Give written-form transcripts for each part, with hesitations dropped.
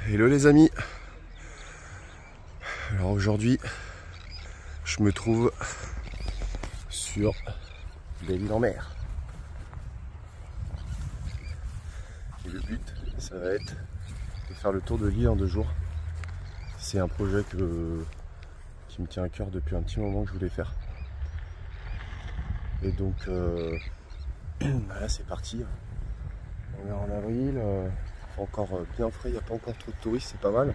Hello les amis. Alors aujourd'hui je me trouve sur Belle-Île-en-Mer. Et le but ça va être de faire le tour de l'île en 2 jours. C'est un projet qui me tient à cœur depuis un petit moment que je voulais faire. Et donc voilà, c'est parti. On est en avril, encore bien frais, il n'y a pas encore trop de touristes, c'est pas mal.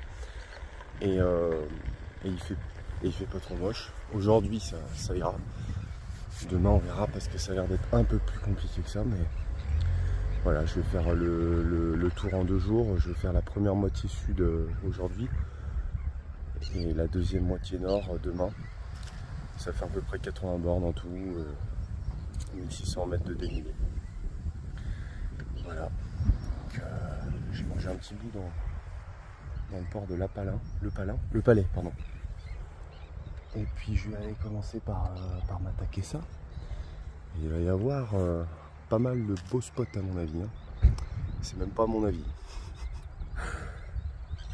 Et il fait pas trop moche. Aujourd'hui ça ira. Demain on verra parce que ça a l'air d'être un peu plus compliqué que ça, mais voilà, je vais faire le tour en 2 jours. Je vais faire la première moitié sud aujourd'hui et la deuxième moitié nord demain. Ça fait à peu près 80 bornes en tout, 1600 mètres de dénivelé. Voilà. J'ai mangé un petit bout dans le port de Le Palais, pardon. Et puis je vais aller commencer par m'attaquer ça. Il va y avoir pas mal de beaux spots à mon avis. Hein. C'est même pas mon avis.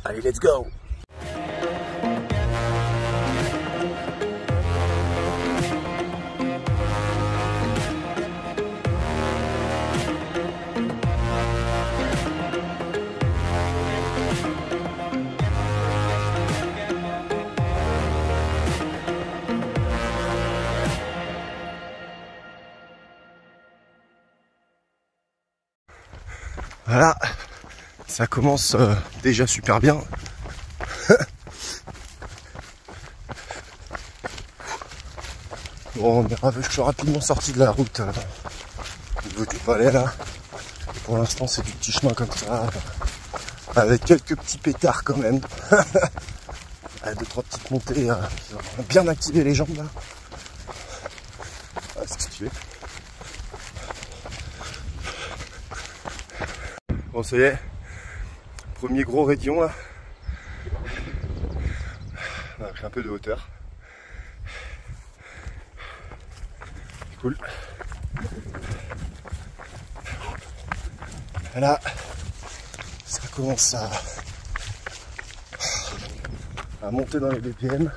Allez, let's go! Voilà, ça commence déjà super bien. Bon, je suis rapidement sorti de la route au niveau du palais là. Et pour l'instant c'est du petit chemin comme ça, avec quelques petits pétards quand même. 2-3 petites montées qui vont bien activer les jambes là. Ah, c'est stylé. Bon, ça y est, premier gros raidillon là. On a pris un peu de hauteur. C'est cool. Là, ça commence à monter dans les BPM.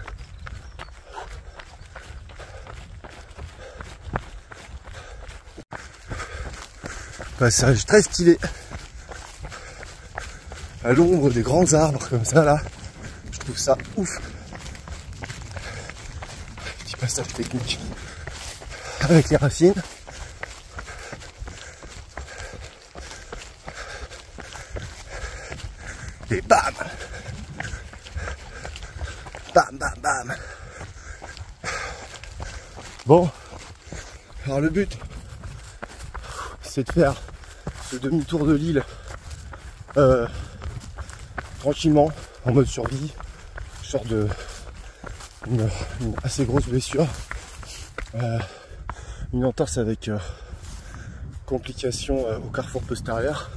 Passage très stylé. À l'ombre des grands arbres comme ça là, je trouve ça ouf. Petit passage technique avec les racines. Et bam, bam bam bam. Bon, alors le but c'est de faire ce demi-tour de l'île tranquillement, en mode survie. Je sors de une assez grosse blessure, une entorse avec complications au carrefour postérieur,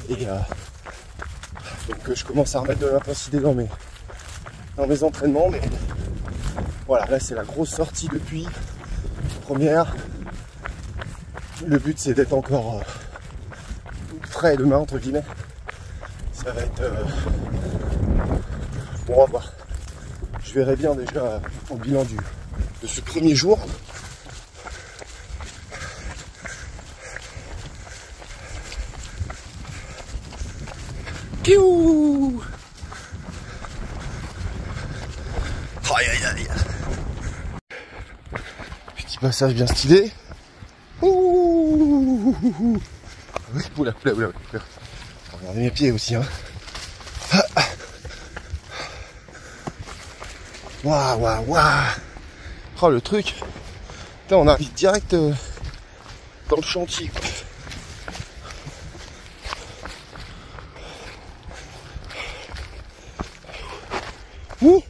et donc je commence à remettre de l'intensité dans mes entraînements, mais voilà, là c'est la grosse sortie depuis première. Le but c'est d'être encore frais demain entre guillemets. Ça va être... Bon, on va voir. Je verrai bien déjà au bilan de ce premier jour. Kiou! Aïe aïe aïe! Petit passage bien stylé. Ouh! Oula, oula, oula, oula. Regardez mes pieds aussi, hein. Waouh, waouh, waouh. Oh, le truc. Putain, on arrive direct dans le chantier. Ouh.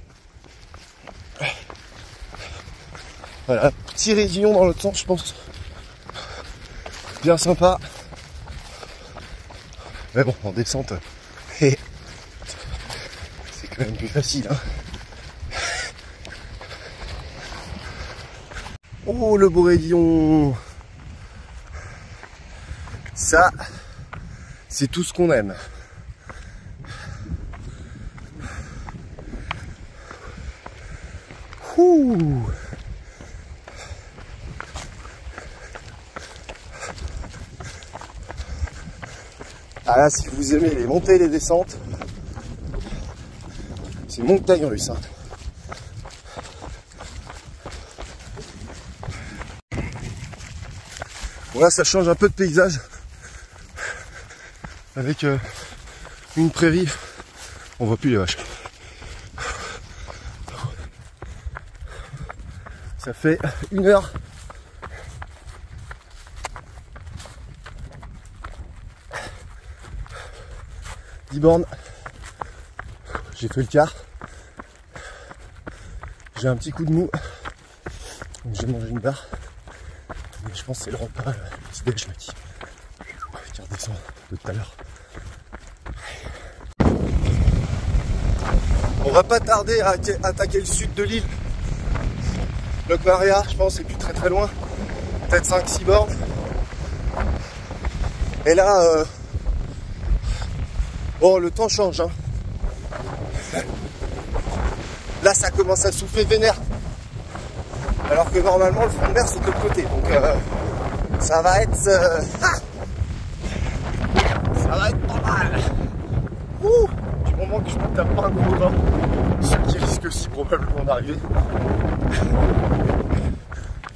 Voilà, petit raidillon dans l'autre sens, je pense. Bien sympa. Mais bon, en descente, c'est quand même plus facile. Hein. Oh, le beau raidillon! Ça, c'est tout ce qu'on aime. Ouh. Ah là, si vous aimez les montées et les descentes, c'est montagne russe. Hein. Bon là, ça change un peu de paysage avec une prairie. On voit plus les vaches. Ça fait 1 heure. Bornes. J'ai fait le quart. J'ai un petit coup de mou. J'ai mangé une barre. Mais je pense que c'est le repas, le petit déj là qui redescend de tout à l'heure. On va pas tarder à attaquer le sud de l'île. Locmaria, je pense, c'est plus très loin. Peut-être 5-6 bornes. Et là, bon, le temps change. Hein. Là, ça commence à souffler vénère. Alors que normalement, le front de mer, c'est de l'autre côté. Donc, ça va être... ça va être pas mal. Ouh, du moment que je ne tape pas un gros vent, ce qui risque aussi probablement d'arriver.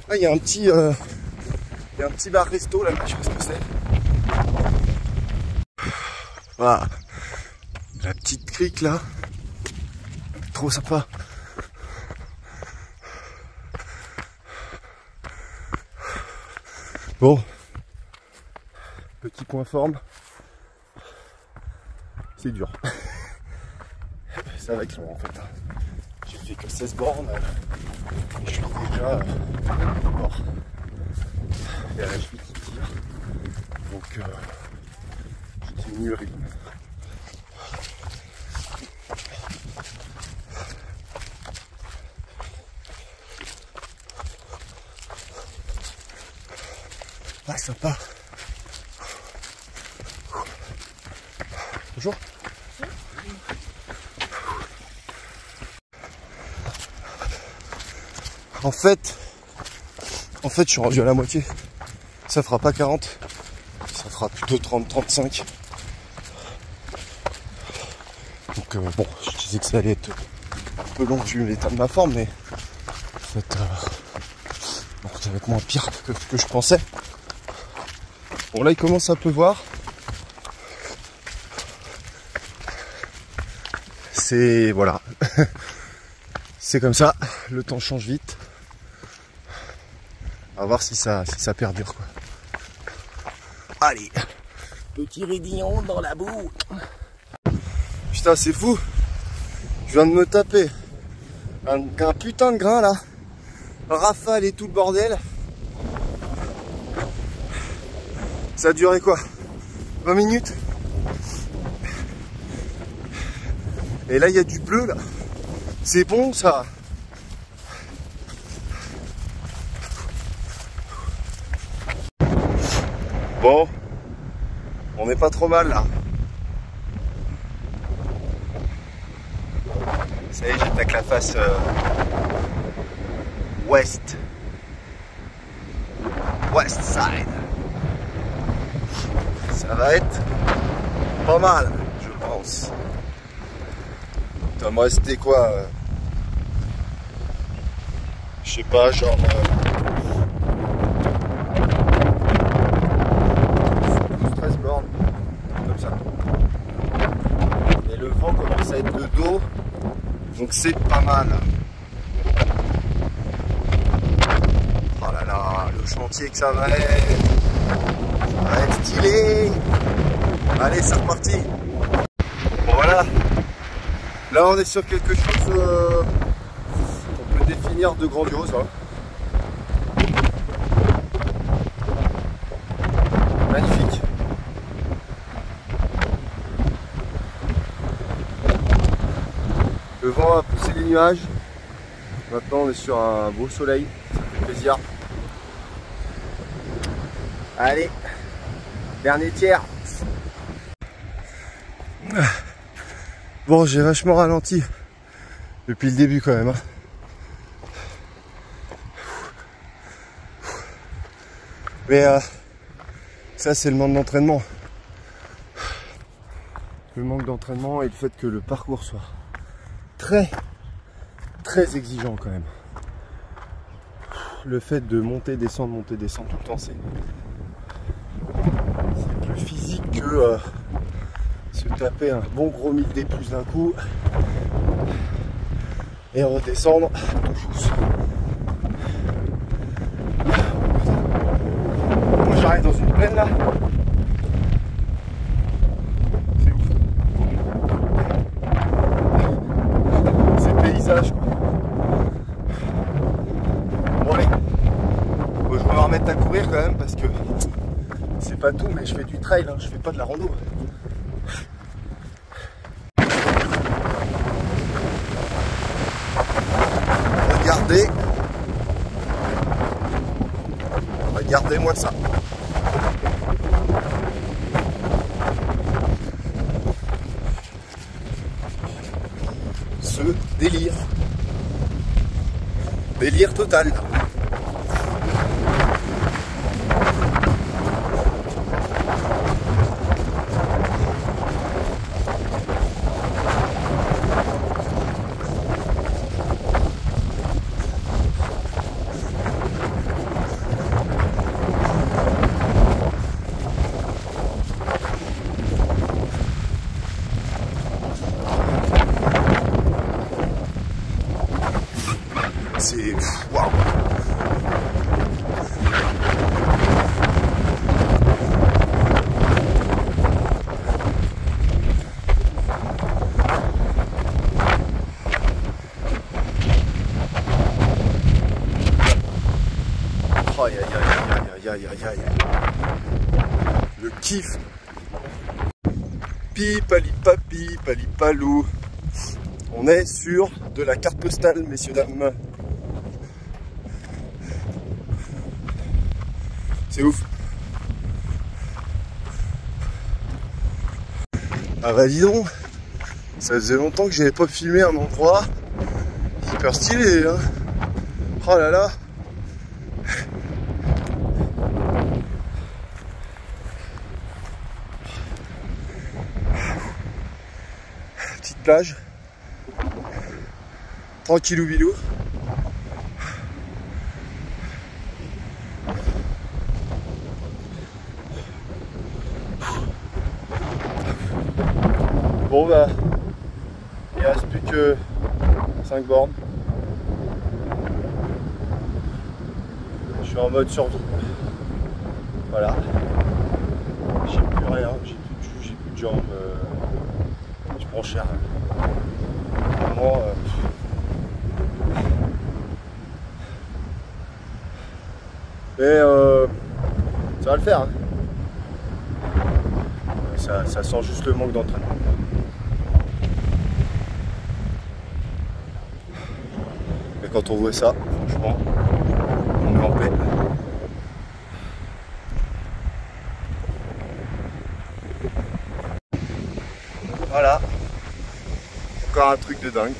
Là, il y a un petit bar resto là, je sais pas ce que c'est. Voilà. La petite crique là. Trop sympa. Bon. Petit point forme. C'est dur. Ça va être long en fait. J'ai fait que 16 bornes. Et je suis déjà mort. Et à la cheville qui tire. Donc je diminue le rythme. Ah, sympa. Bonjour. En fait, je suis rendu à la moitié. Ça fera pas 40. Ça fera plutôt 30-35. Donc bon, je disais que ça allait être un peu long vu l'état de ma forme, mais en fait, bon, ça va être moins pire que ce que je pensais. Bon là il commence à pleuvoir. C'est... voilà. C'est comme ça, le temps change vite. On va voir si ça perdure quoi. Allez, petit raidillon dans la boue. Putain c'est fou. Je viens de me taper un putain de grain là. Rafale et tout le bordel. Ça a duré quoi? 20 minutes. Et là il y a du bleu là. C'est bon ça. Bon, on n'est pas trop mal là. Ça y est, j'attaque la face ouest. West side. Ça va être pas mal, je pense. Il va me rester quoi je sais pas, genre 13 bornes, comme ça. Et le vent commence à être de dos, donc c'est pas mal. Oh là là, le chantier que ça va être stylé. Allez, c'est reparti. Bon voilà, là on est sur quelque chose qu'on peut définir de grandiose. Hein. Magnifique. Le vent a poussé les nuages. Maintenant on est sur un beau soleil. Ça fait plaisir. Allez, dernier tiers. Bon, j'ai vachement ralenti depuis le début quand même. Hein. Mais ça c'est le manque d'entraînement. Le manque d'entraînement et le fait que le parcours soit très exigeant quand même. Le fait de monter, descendre tout le temps, c'est plus physique que se taper un bon gros 1000D plus d'un coup et redescendre tout juste. Moi j'arrive dans une plaine là. C'est ouf. C'est paysage quoi. Bon allez. Bon, je vais me remettre à courir quand même parce que c'est pas tout, mais je fais du trail, hein, je fais pas de la rando. Regardez-moi ça. Ce délire. Délire total. C'est waouh. Aïe aïe aïe aïe aïe aïe. Le kiff. Pipalipapi, palipalou. On est sur de la carte postale, messieurs, dames. C'est ouf. Ah bah dis donc, ça faisait longtemps que j'avais pas filmé un endroit hyper stylé, hein. Oh là là. Petite plage. Tranquillou bilou. Bon bah, il reste plus que 5 bornes. Je suis en mode survie. Voilà. J'ai plus rien, j'ai plus de jus, j'ai plus de jambes. Je prends cher. Vraiment. Mais ça va le faire. Hein. Ça sent juste le manque d'entraînement. Mais quand on voit ça, franchement, on est en paix. Voilà. Encore un truc de dingue.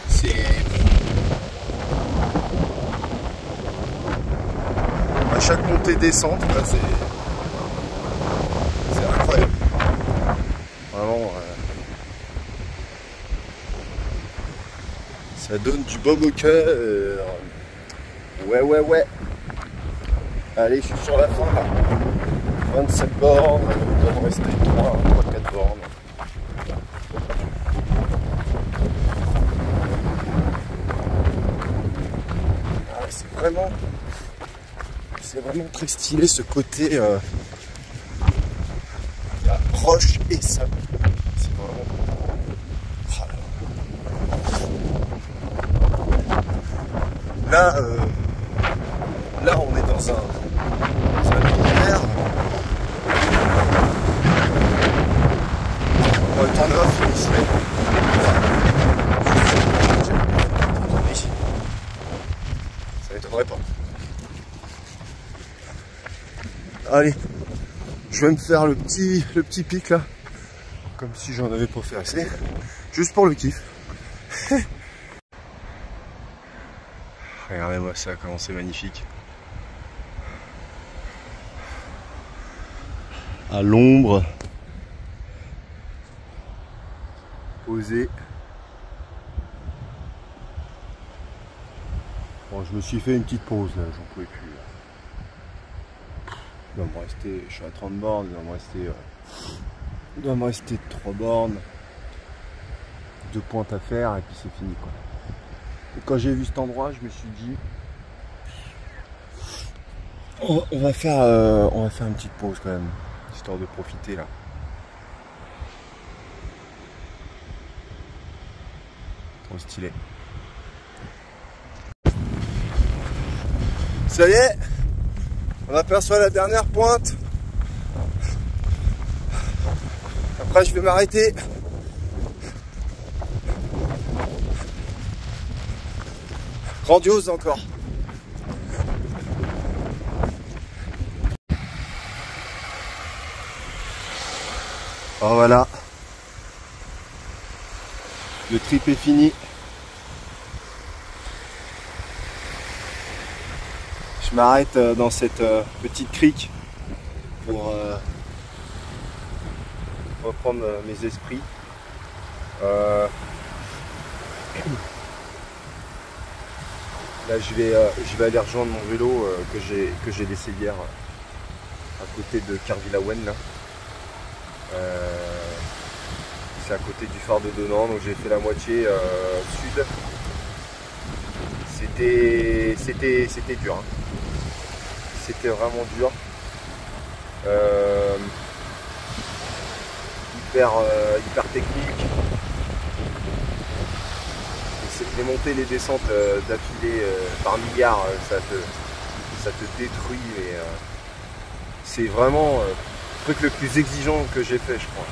C'est... À chaque montée-descente, c'est incroyable. Vraiment, ça donne du baume au cœur. Ouais. Allez, je suis sur la fin là. 27 bornes, il doit me rester 3-4 bornes. Ah, c'est vraiment très stylé ce côté roche et sable. C'est vraiment... Là, on est dans un univers. On va tendre off ici. Ça m'étonnerait pas. Allez, je vais me faire le petit pic là, comme si j'en avais pas fait assez, juste pour le kiff. Regardez-moi ça, comment c'est magnifique. à l'ombre, posé. Bon, je me suis fait une petite pause là, j'en pouvais plus. Il doit me rester, je suis à 30 bornes, il doit me rester 3 bornes, 2 pointes à faire et puis c'est fini quoi. Et quand j'ai vu cet endroit, je me suis dit on va faire une petite pause quand même, histoire de profiter là. Trop stylé. Ça y est, on aperçoit la dernière pointe. Après je vais m'arrêter. Grandiose encore. Oh voilà. Le trip est fini. Je m'arrête dans cette petite crique pour reprendre mes esprits. Là je vais aller rejoindre mon vélo que j'ai laissé hier à côté de Kervilawen là. C'est à côté du phare de Donan, donc j'ai fait la moitié sud. C'était dur. Hein. C'était vraiment dur. Hyper technique. Les montées, les descentes d'affilée par milliards, ça te détruit. C'est vraiment le truc le plus exigeant que j'ai fait, je crois,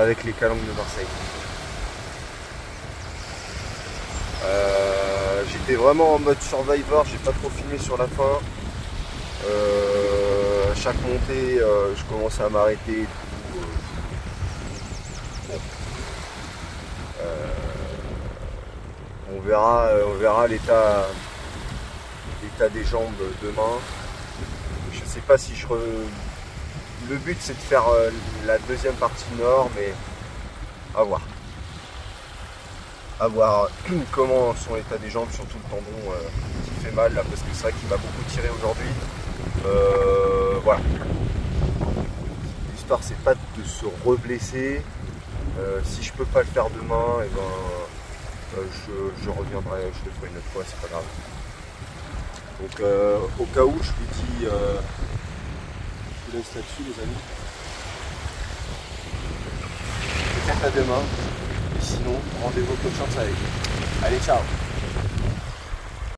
avec les Calanques de Marseille. J'étais vraiment en mode survivor, j'ai pas trop filmé sur la fin. À chaque montée, je commençais à m'arrêter. On verra l'état des jambes demain. Je sais pas si le but c'est de faire la deuxième partie nord, mais à voir. À voir comment sont l'état des jambes, surtout le tendon qui fait mal là, parce que c'est vrai qu'il m'a beaucoup tiré aujourd'hui. Voilà. L'histoire c'est pas de se reblesser. Si je peux pas le faire demain, et ben je reviendrai, je le ferai une autre fois, c'est pas grave. Donc au cas où je vous dis, je vous laisse là-dessus les amis. Peut-être à demain. Et sinon, rendez-vous au prochain. Allez, ciao.